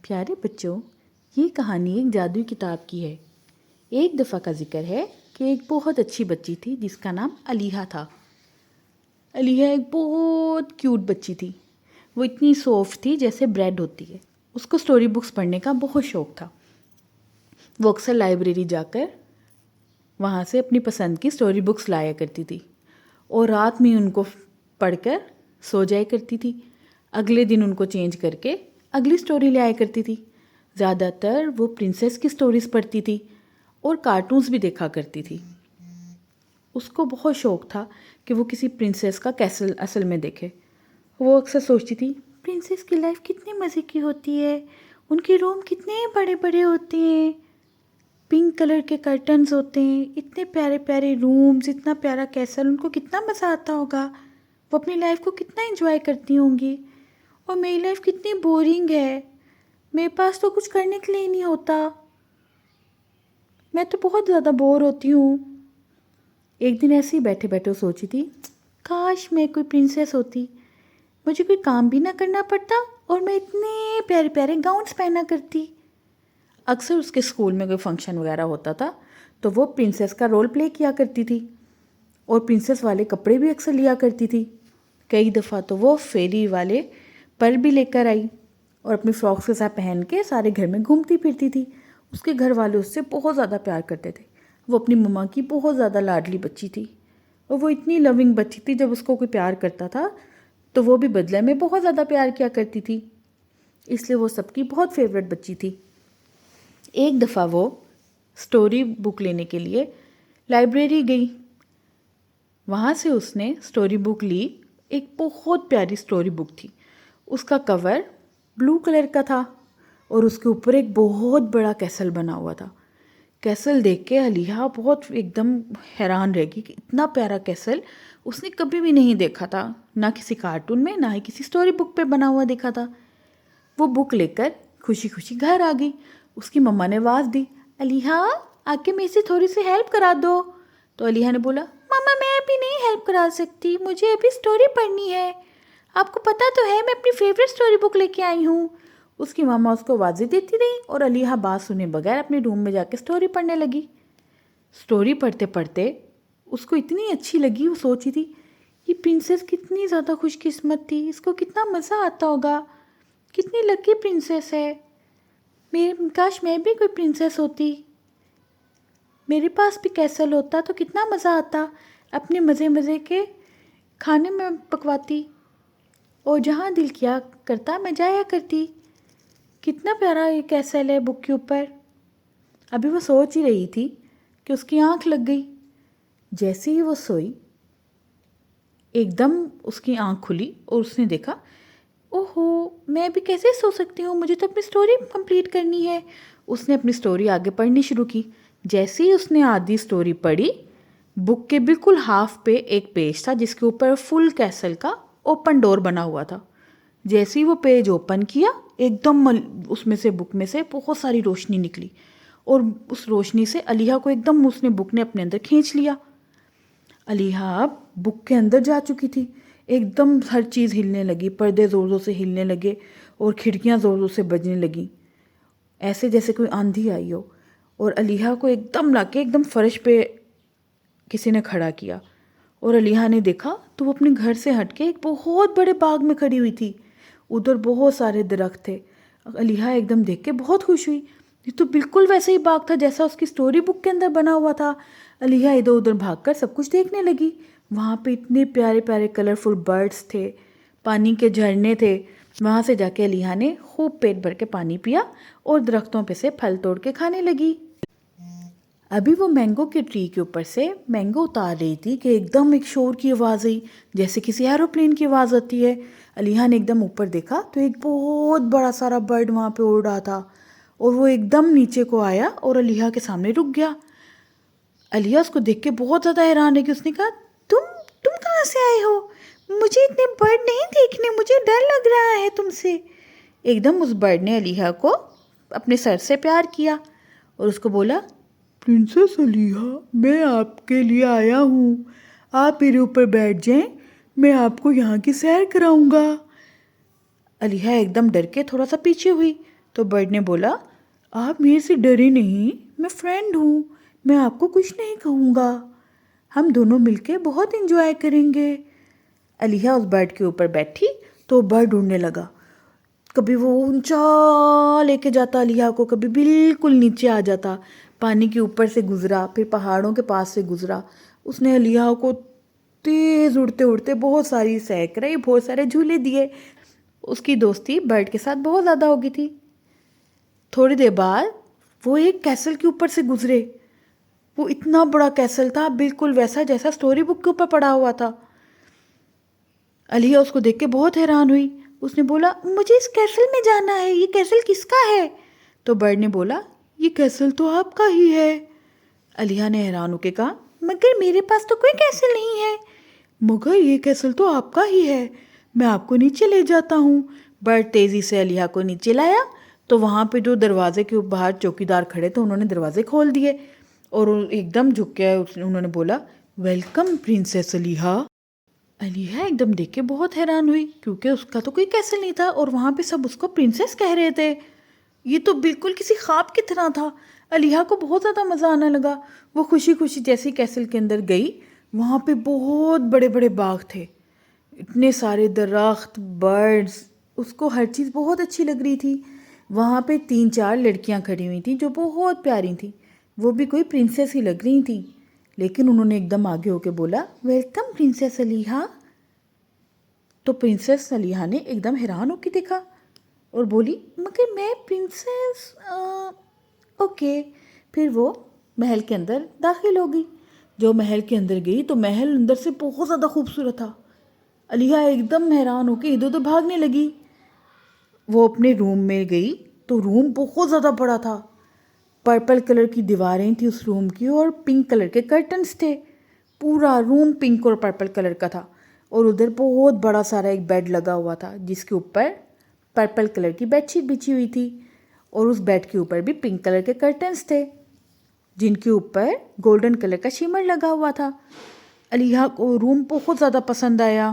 پیارے بچوں، یہ کہانی ایک جادوئی کتاب کی ہے۔ ایک دفعہ کا ذکر ہے کہ ایک بہت اچھی بچی تھی جس کا نام علیحہ تھا۔ علیحہ ایک بہت کیوٹ بچی تھی۔ وہ اتنی سافٹ تھی جیسے بریڈ ہوتی ہے۔ اس کو سٹوری بکس پڑھنے کا بہت شوق تھا۔ وہ اکثر لائبریری جا کر وہاں سے اپنی پسند کی سٹوری بکس لایا کرتی تھی اور رات میں ان کو پڑھ کر سو جایا کرتی تھی۔ اگلے دن ان کو چینج کر کے اگلی سٹوری لے آیا کرتی تھی۔ زیادہ تر وہ پرنسس کی سٹوریز پڑھتی تھی اور کارٹونز بھی دیکھا کرتی تھی۔ اس کو بہت شوق تھا کہ وہ کسی پرنسس کا کیسل اصل میں دیکھے۔ وہ اکثر سوچتی تھی پرنسس کی لائف کتنی مزے کی ہوتی ہے، ان کے روم کتنے بڑے بڑے ہوتے ہیں، پنک کلر کے کرٹنز ہوتے ہیں، اتنے پیارے پیارے رومز، اتنا پیارا کیسل، ان کو کتنا مزہ آتا ہوگا، وہ اپنی لائف کو کتنا انجوائے کرتی ہوں گی، اور میری لائف کتنی بورنگ ہے، میرے پاس تو کچھ کرنے کے لیے نہیں ہوتا، میں تو بہت زیادہ بور ہوتی ہوں۔ ایک دن ایسے ہی بیٹھے بیٹھے وہ سوچی تھی کاش میں کوئی پرنسس ہوتی، مجھے کوئی کام بھی نہ کرنا پڑتا اور میں اتنے پیارے پیارے گاؤنس پہنا کرتی۔ اکثر اس کے اسکول میں کوئی فنکشن وغیرہ ہوتا تھا تو وہ پرنسس کا رول پلے کیا کرتی تھی اور پرنسس والے کپڑے بھی اکثر لیا کرتی تھی۔ کئی دفعہ تو وہ فیری والے پر بھی لے کر آئی اور اپنی فراکس کے ساتھ پہن کے سارے گھر میں گھومتی پھرتی تھی۔ اس کے گھر والے اس سے بہت زیادہ پیار کرتے تھے۔ وہ اپنی مما کی بہت زیادہ لاڈلی بچی تھی اور وہ اتنی لونگ بچی تھی، جب اس کو کوئی پیار کرتا تھا تو وہ بھی بدلے میں بہت زیادہ پیار کیا کرتی تھی، اس لیے وہ سب کی بہت فیوریٹ بچی تھی۔ ایک دفعہ وہ سٹوری بک لینے کے لیے لائبریری گئی۔ وہاں سے اس نے سٹوری بک لی۔ ایک بہت پیاری سٹوری بک تھی۔ اس کا کور بلو کلر کا تھا اور اس کے اوپر ایک بہت بڑا کیسل بنا ہوا تھا۔ کیسل دیکھ کے علیحہ بہت ایک دم حیران رہ گئی کہ اتنا پیارا کیسل اس نے کبھی بھی نہیں دیکھا تھا، نہ کسی کارٹون میں، نہ ہی کسی سٹوری بک پہ بنا ہوا دیکھا تھا۔ وہ بک لے کر خوشی خوشی گھر آ گئی۔ اس کی مما نے آواز دی، علیحہ آ کے میرے سے تھوڑی سی ہیلپ کرا دو۔ تو علیحہ نے بولا، مما میں ابھی نہیں ہیلپ کرا سکتی، مجھے ابھی سٹوری پڑھنی ہے، آپ کو پتہ تو ہے میں اپنی فیوریٹ سٹوری بک لے کے آئی ہوں۔ اس کی ماما اس کو آوازیں دیتی رہی اور علیحہ بات سنے بغیر اپنے روم میں جا کے سٹوری پڑھنے لگی۔ سٹوری پڑھتے پڑھتے اس کو اتنی اچھی لگی، وہ سوچی تھی یہ پرنسس کتنی زیادہ خوش قسمت تھی، اس کو کتنا مزہ آتا ہوگا، کتنی لکی پرنسس ہے، کاش میں بھی کوئی پرنسس ہوتی، میرے پاس بھی کیسل ہوتا تو کتنا مزہ آتا، اپنے مزے مزے کے کھانے میں پکواتی اور جہاں دل کیا کرتا میں جایا کرتی۔ کتنا پیارا یہ کیسل ہے بک کے اوپر۔ ابھی وہ سوچ ہی رہی تھی کہ اس کی آنکھ لگ گئی۔ جیسے ہی وہ سوئی ایک دم اس کی آنکھ کھلی اور اس نے دیکھا، اوہو میں ابھی کیسے سو سکتی ہوں، مجھے تو اپنی سٹوری کمپلیٹ کرنی ہے۔ اس نے اپنی سٹوری آگے پڑھنی شروع کی۔ جیسے ہی اس نے آدھی سٹوری پڑھی، بک کے بالکل ہاف پہ ایک پیج تھا جس کے اوپر فل کیسل کا اوپن ڈور بنا ہوا تھا۔ جیسے ہی وہ پیج اوپن کیا، ایک دم اس میں سے بک میں سے بہت ساری روشنی نکلی اور اس روشنی سے علیحہ کو ایک دم اس نے بک نے اپنے اندر کھینچ لیا۔ علیحہ اب بک کے اندر جا چکی تھی۔ ایک دم ہر چیز ہلنے لگی، پردے زور زور سے ہلنے لگے اور کھڑکیاں زور زور سے بجنے لگیں، ایسے جیسے کوئی آندھی آئی ہو، اور علیحہ کو ایک دم لا کے ایک دم فرش پہ کسی نے کھڑا کیا۔ اور علیحہ نے دیکھا تو وہ اپنے گھر سے ہٹ کے ایک بہت بڑے باغ میں کھڑی ہوئی تھی۔ ادھر بہت سارے درخت تھے۔ علیحہ ایک دم دیکھ کے بہت خوش ہوئی، یہ تو بالکل ویسا ہی باغ تھا جیسا اس کی سٹوری بک کے اندر بنا ہوا تھا۔ علیحہ ادھر ادھر بھاگ کر سب کچھ دیکھنے لگی۔ وہاں پہ اتنے پیارے پیارے کلرفل برڈس تھے، پانی کے جھرنے تھے۔ وہاں سے جا کے علیحہ نے خوب پیٹ بھر کے پانی پیا اور درختوں پہ سے پھل توڑ کے کھانے لگی۔ ابھی وہ مینگو کے ٹری کے اوپر سے مینگو اتار رہی تھی کہ ایک دم ایک شور کی آواز آئی، جیسے کسی ایروپلین کی آواز آتی ہے۔ علیحہ نے ایک دم اوپر دیکھا تو ایک بہت بڑا سارا برڈ وہاں پہ اڑ رہا تھا اور وہ ایک دم نیچے کو آیا اور علیحہ کے سامنے رک گیا۔ علیحہ اس کو دیکھ کے بہت زیادہ حیران ہے کہ اس نے کہا، تم کہاں سے آئے ہو؟ مجھے اتنے برڈ نہیں دیکھنے، مجھے ڈر لگ رہا ہے تم سے۔ ایک دم اس برڈ نے علیحہ کو اپنے سر سے پیار کیا اور اس کو بولا، پرنسس علیحہ میں آپ کے لیے آیا ہوں، آپ میرے اوپر بیٹھ جائیں، میں آپ کو یہاں کی سیر کراؤں گا۔ علیحہ ایک دم ڈر کے تھوڑا سا پیچھے ہوئی تو برڈ نے بولا آپ میرے سے ڈرے نہیں، میں فرینڈ ہوں، میں آپ کو کچھ نہیں کہوں گا، ہم دونوں مل کے بہت انجوائے کریں گے۔ علیہ اس برڈ کے اوپر بیٹھی تو برڈ اڑنے لگا، کبھی وہ اونچا لے کے جاتا علیہ کو، کبھی بالکل نیچے آ جاتا، پانی کے اوپر سے گزرا، پھر پہاڑوں کے پاس سے گزرا۔ اس نے علیہ کو تیز اڑتے اڑتے بہت ساری سیر کرائی، بہت سارے جھولے دیے۔ اس کی دوستی برڈ کے ساتھ بہت زیادہ ہو گئی تھی۔ تھوڑی دیر بعد وہ ایک کیسل کے اوپر سے گزرے، وہ اتنا بڑا کیسل تھا، بالکل ویسا جیسا سٹوری بک کے اوپر پڑا ہوا تھا۔ علیہ اس کو دیکھ کے بہت حیران ہوئی، اس نے بولا مجھے اس کیسل میں جانا ہے، یہ کیسل کس کا ہے؟ تو برڈ نے بولا یہ کیسل تو آپ کا ہی ہے۔ علیہ نے حیران ہو کے کہا مگر میرے پاس تو کوئی کیسل نہیں ہے۔ مگر یہ کیسل تو آپ کا ہی ہے، میں آپ کو نیچے لے جاتا ہوں۔ برڈ تیزی سے علیہ کو نیچے لایا تو وہاں پہ جو دروازے کے باہر چوکیدار کھڑے تھے انہوں نے دروازے کھول دیے، اور ایک دم جھک کے انہوں نے بولا ویلکم پرنسس علیہ۔ علیہ ایک دم دیکھ کے بہت حیران ہوئی، کیونکہ اس کا تو کوئی کیسل نہیں تھا اور وہاں پہ سب اس کو پرنسس کہہ رہے تھے۔ یہ تو بالکل کسی خواب کی طرح تھا۔ علیہ کو بہت زیادہ مزہ آنے لگا، وہ خوشی خوشی جیسی کیسل کے اندر گئی، وہاں پہ بہت بڑے بڑے باغ تھے، اتنے سارے درخت، برڈز، اس کو ہر چیز بہت اچھی لگ رہی تھی۔ وہاں پہ 3-4 لڑکیاں کھڑی ہوئی تھیں جو بہت پیاری تھیں، وہ بھی کوئی پرنسس ہی لگ رہی تھیں، لیکن انہوں نے ایک دم آگے ہو کے بولا ویلکم پرنسس علیہ۔ تو پرنسس علیہ نے ایک دم حیران ہو کے دیکھا اور بولی مگر میں پرنسس اوکے۔ پھر وہ محل کے اندر داخل ہو گئی۔ جو محل کے اندر گئی تو محل اندر سے بہت زیادہ خوبصورت تھا۔ علیہ ایک دم حیران ہو کے ادھر ادھر بھاگنے لگی۔ وہ اپنے روم میں گئی تو روم بہت زیادہ بڑا تھا، پرپل کلر کی دیواریں تھیں اس روم کی اور پنک کلر کے کرٹنز تھے، پورا روم پنک اور پرپل کلر کا تھا، اور ادھر بہت بڑا سارا ایک بیڈ لگا ہوا تھا جس کے اوپر پرپل کلر کی بیڈ شیٹ بچھی ہوئی تھی، اور اس بیڈ کے اوپر بھی پنک کلر کے کرٹنز تھے جن کے اوپر گولڈن کلر کا شیمر لگا ہوا تھا۔ علیہ کو روم بہت زیادہ پسند آیا۔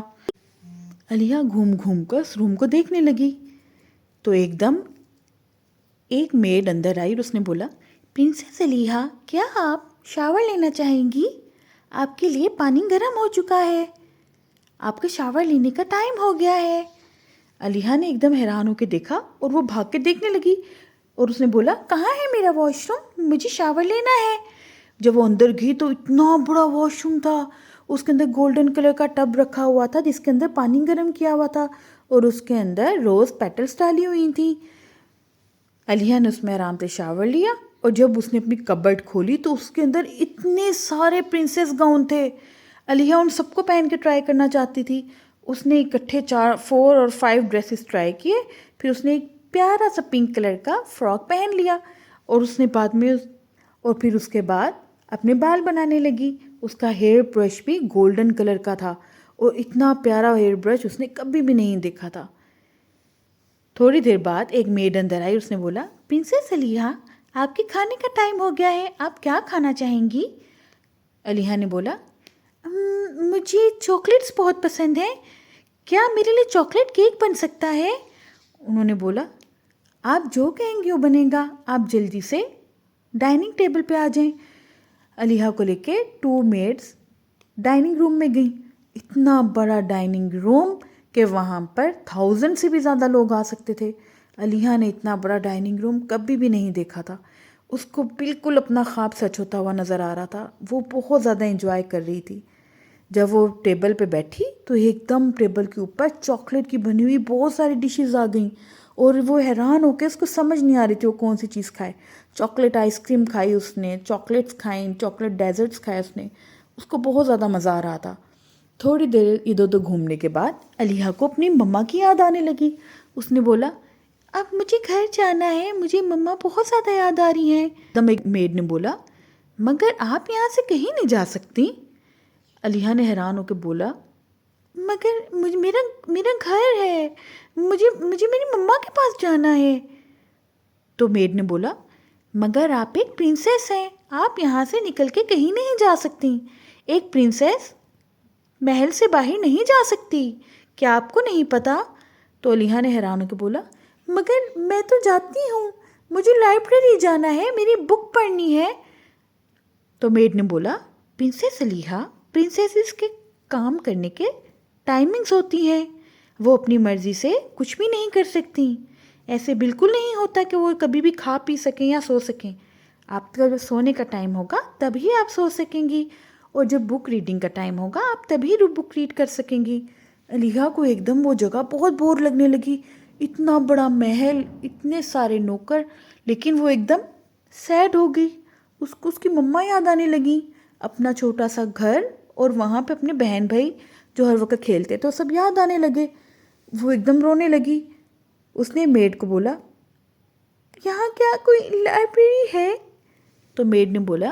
علیہ گھوم گھوم کر اس روم کو دیکھنے لگی تو ایک دم ایک میڈ اندر آئی اور اس نے بولا پرنسس علیہ کیا آپ شاور لینا چاہیں گی؟ آپ کے لیے پانی گرم ہو چکا ہے، آپ کا شاور لینے کا ٹائم ہو گیا ہے۔ علیہ نے ایک دم حیران ہو کے دیکھا اور وہ بھاگ کے دیکھنے لگی، اور اس نے بولا کہاں ہے میرا واش روم، مجھے شاور لینا ہے۔ جب وہ اندر گئی تو اتنا بڑا واش روم تھا، اس کے اندر گولڈن کلر کا ٹب رکھا ہوا تھا جس کے اندر پانی گرم کیا ہوا تھا، اور اس کے اندر روز پیٹلز ڈالی ہوئی تھیں۔ علیہ نے اس میں آرام سے شاور لیا، اور جب اس نے اپنی کبرڈ کھولی تو اس کے اندر اتنے سارے پرنسس گاؤن تھے۔ علیہ ان سب کو پہن کے ٹرائی کرنا چاہتی تھی۔ اس نے اکٹھے 4 اور 5 ڈریسز ٹرائی کیے، پھر اس نے ایک پیارا سا پنک کلر کا فراک پہن لیا، اور اس نے بعد میں اور پھر اس کے بعد اپنے بال بنانے لگی۔ اس کا ہیئر برش بھی گولڈن کلر کا تھا، اور اتنا پیارا ہیئر برش اس نے کبھی بھی نہیں دیکھا تھا۔ تھوڑی دیر بعد ایک میڈ اندر آئی، اس نے بولا پرنسس علیہ آپ کے کھانے کا ٹائم ہو گیا ہے، آپ کیا کھانا چاہیں گی؟ علیہ نے بولا مجھے چاکلیٹس بہت پسند ہیں، کیا میرے لیے چاکلیٹ کیک بن سکتا ہے؟ انہوں نے بولا آپ جو کہیں گے وہ بنے گا، آپ جلدی سے ڈائننگ ٹیبل پہ آ جائیں۔ علیہ کو لے کے 2 میڈز ڈائننگ روم میں گئیں۔ اتنا بڑا ڈائننگ روم کہ وہاں پر 1000 سے بھی زیادہ لوگ آ سکتے تھے۔ علیہ نے اتنا بڑا ڈائننگ روم کبھی بھی نہیں دیکھا تھا، اس کو بالکل اپنا خواب سچ ہوتا ہوا نظر آ رہا تھا، وہ بہت زیادہ انجوائے کر رہی تھی۔ جب وہ ٹیبل پہ بیٹھی تو ایک دم ٹیبل کے اوپر چاکلیٹ کی بنی ہوئی بہت ساری ڈشز آ گئیں، اور وہ حیران ہو کے اس کو سمجھ نہیں آ رہی تھی وہ کون سی چیز کھائے۔ چاکلیٹ آئس کریم کھائی اس نے، چاکلیٹس کھائیں، چاکلیٹ ڈیزرٹس کھائے اس کو بہت زیادہ مزہ آ رہا تھا۔ تھوڑی دیر ادھر ادھر گھومنے کے بعد علیہ کو اپنی مما کی یاد آنے لگی۔ اس نے بولا اب مجھے گھر جانا ہے، مجھے مما بہت زیادہ یاد آ رہی ہیں۔ دم ایک میڈ نے بولا مگر آپ یہاں سے کہیں نہیں جا سکتی۔ علیہ نے حیران ہو کے بولا مگر میرا گھر ہے، مجھے میری مما کے پاس جانا ہے۔ تو میڈ نے بولا مگر آپ ایک پرنسس ہیں، آپ یہاں سے نکل کے کہیں نہیں جا سکتی، ایک پرنسس محل سے باہر نہیں جا سکتی، کیا آپ کو نہیں پتا؟ تو علیہ نے حیران ہو کے بولا مگر میں تو جاتی ہوں، مجھے لائبریری جانا ہے، میری بک پڑھنی ہے۔ تو میڈ نے بولا، پرنسس علیحہ، پرنسیسز کے کام کرنے کے ٹائمنگز ہوتی ہیں، وہ اپنی مرضی سے کچھ بھی نہیں کر سکتی۔ ایسے بالکل نہیں ہوتا کہ وہ کبھی بھی کھا پی سکیں یا سو سکیں۔ آپ کا جب سونے کا ٹائم ہوگا تبھی آپ سو سکیں گی، اور جب بک ریڈنگ کا ٹائم ہوگا آپ تبھی بک ریڈ کر سکیں گی۔ علیحہ کو ایک دم وہ جگہ بہت بور لگنے لگی، اتنا بڑا محل، اتنے سارے نوکر، لیکن وہ ایک دم سیڈ ہو گئی۔ اس کو اس کی مما یاد آنے لگی، اپنا چھوٹا سا گھر، اور وہاں پہ اپنے بہن بھائی جو ہر وقت کھیلتے تو سب یاد آنے لگے۔ وہ ایک دم رونے لگی۔ اس نے میڈ کو بولا، یہاں کیا کوئی لائبریری ہے؟ تو میڈ نے بولا،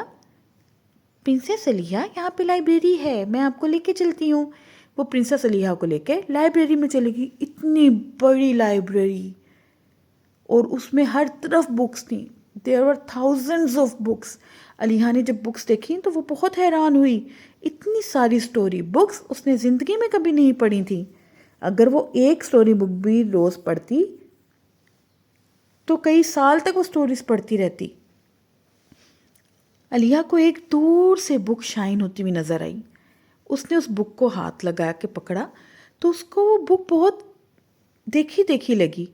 پرنسس علیحہ، یہاں پہ لائبریری ہے، میں آپ کو لے کے چلتی ہوں۔ وہ پرنسس علیحہ کو لے کے لائبریری میں چلے گی، اتنی بڑی لائبریری، اور اس میں ہر طرف بکس تھیں۔ There are thousands of books. Aliha نے جب بکس دیکھی تو وہ بہت حیران ہوئی، اتنی ساری سٹوری بکس اس نے زندگی میں کبھی نہیں پڑھی تھی۔ اگر وہ ایک سٹوری بک بھی روز پڑھتی تو کئی سال تک وہ سٹوریز پڑھتی رہتی۔ علیحہ کو ایک دور سے بک شائن ہوتی ہوئی نظر آئی۔ اس نے اس بک کو ہاتھ لگا کے پکڑا تو اس کو وہ بک بہت دیکھی دیکھی لگی۔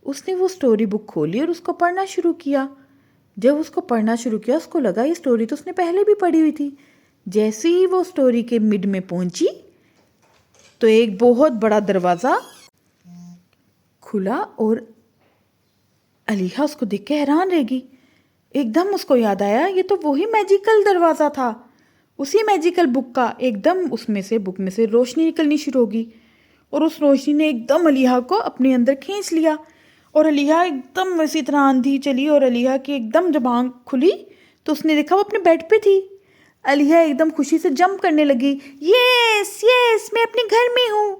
اس نے وہ سٹوری بک کھولی اور اس کو پڑھنا شروع کیا۔ جب اس کو پڑھنا شروع کیا اس کو لگا یہ سٹوری تو اس نے پہلے بھی پڑھی ہوئی تھی۔ جیسے ہی وہ سٹوری کے مڈ میں پہنچی تو ایک بہت بڑا دروازہ کھلا، اور علیحہ اس کو دیکھ کے حیران رہ گئی۔ ایک دم اس کو یاد آیا یہ تو وہی میجیکل دروازہ تھا، اسی میجیکل بک کا۔ ایک دم اس میں سے بک میں سے روشنی نکلنی شروع ہوگی، اور اس روشنی نے ایک دم علیحہ کو اپنے اندر کھینچ لیا، اور علیحہ ایک دم اسی طرح آندھی چلی، اور علیحہ کی ایک دم جب آنکھ کھلی تو اس نے دیکھا وہ اپنے بیڈ پہ تھی۔ علیحہ ایک دم خوشی سے جمپ کرنے لگی، یس یس، میں اپنے گھر میں ہوں،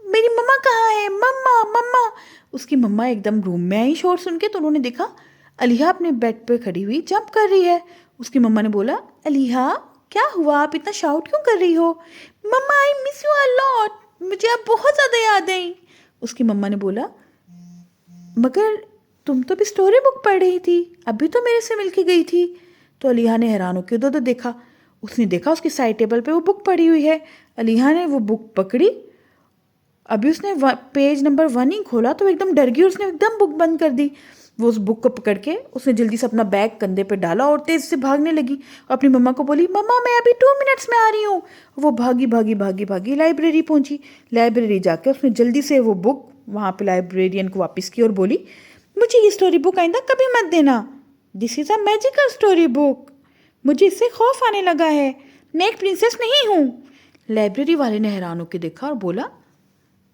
میری مما کہاں ہے؟ مما مما۔ اس کی مما ایک دم روم میں آئی شور سن کے، تو انہوں نے دیکھا علیحہ اپنے بیڈ پہ کھڑی ہوئی جمپ کر رہی ہے۔ اس کی مما نے بولا، علیحہ کیا ہوا، آپ اتنا شاؤٹ کیوں کر رہی ہو؟ مما آئی مس یو اے لاٹ، مجھے آپ بہت زیادہ یاد آئی۔ اس کی مما نے بولا، مگر تم تو بھی سٹوری بک پڑھ رہی تھی، ابھی تو میرے سے مل کے گئی تھی۔ تو علیحہ نے حیران ہو کے ادھر دیکھا، اس نے دیکھا اس کی سائڈ ٹیبل پہ وہ بک پڑی ہوئی ہے۔ علیحہ نے وہ بک پکڑی، ابھی اس نے پیج نمبر 1 ہی کھولا تو ایک دم ڈر گئی، اس نے ایک دم بک بند کر دی۔ وہ اس بک کو پکڑ کے اس نے جلدی سے اپنا بیگ کندھے پہ ڈالا اور تیز سے بھاگنے لگی، اور اپنی مما کو بولی، مما میں ابھی 2 منٹس میں آ رہی ہوں۔ وہ بھاگی بھاگی بھاگی بھاگی لائبریری پہنچی۔ لائبریری جا کے اس نے جلدی سے وہ بک وہاں پہ لائبریرین کو واپس کی اور بولی، مجھے یہ سٹوری بک آئندہ کبھی مت دینا، دس از اے میجیکل سٹوری بک، مجھے اس سے خوف آنے لگا ہے، میں ایک پرنسس نہیں ہوں۔ لائبریری والے نے حیران ہو کے دیکھا اور بولا،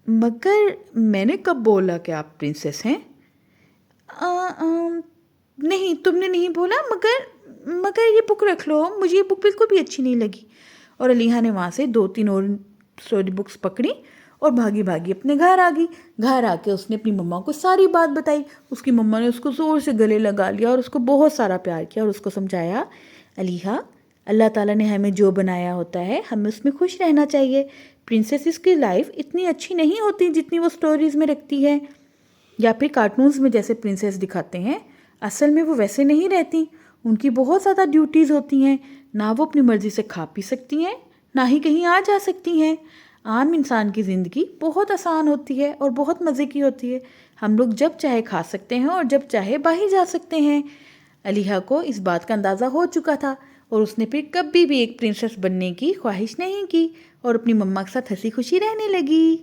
مگر میں نے کب بولا کہ آپ پرنسس ہیں؟ نہیں، تم نے نہیں بولا، مگر یہ بک رکھ لو، مجھے یہ بک بالکل بھی اچھی نہیں لگی۔ اور علیحہ نے وہاں سے 2-3 اور سٹوری بکس پکڑی اور بھاگی بھاگی اپنے گھر آ گئی۔ گھر آ کے اس نے اپنی مما کو ساری بات بتائی۔ اس کی مما نے اس کو زور سے گلے لگا لیا اور اس کو بہت سارا پیار کیا، اور اس کو سمجھایا، علیحہ، اللہ تعالیٰ نے ہمیں جو بنایا ہوتا ہے ہمیں اس میں خوش رہنا چاہیے۔ پرنسیسز کی لائف اتنی اچھی نہیں ہوتی جتنی وہ سٹوریز میں رکھتی ہے، یا پھر کارٹونز میں جیسے پرنسیس دکھاتے ہیں، اصل میں وہ ویسے نہیں رہتی۔ ان کی بہت زیادہ ڈیوٹیز ہوتی ہیں، نہ وہ اپنی مرضی سے کھا پی سکتی ہیں، نہ ہی کہیں آ جا سکتی ہیں۔ عام انسان کی زندگی بہت آسان ہوتی ہے اور بہت مزے کی ہوتی ہے، ہم لوگ جب چاہے کھا سکتے ہیں اور جب چاہے باہر جا سکتے ہیں۔ علیحہ کو اس بات کا اندازہ ہو چکا تھا، اور اس نے پھر کبھی بھی ایک پرنسس بننے کی خواہش نہیں کی، اور اپنی مما کے ساتھ ہنسی خوشی رہنے لگی۔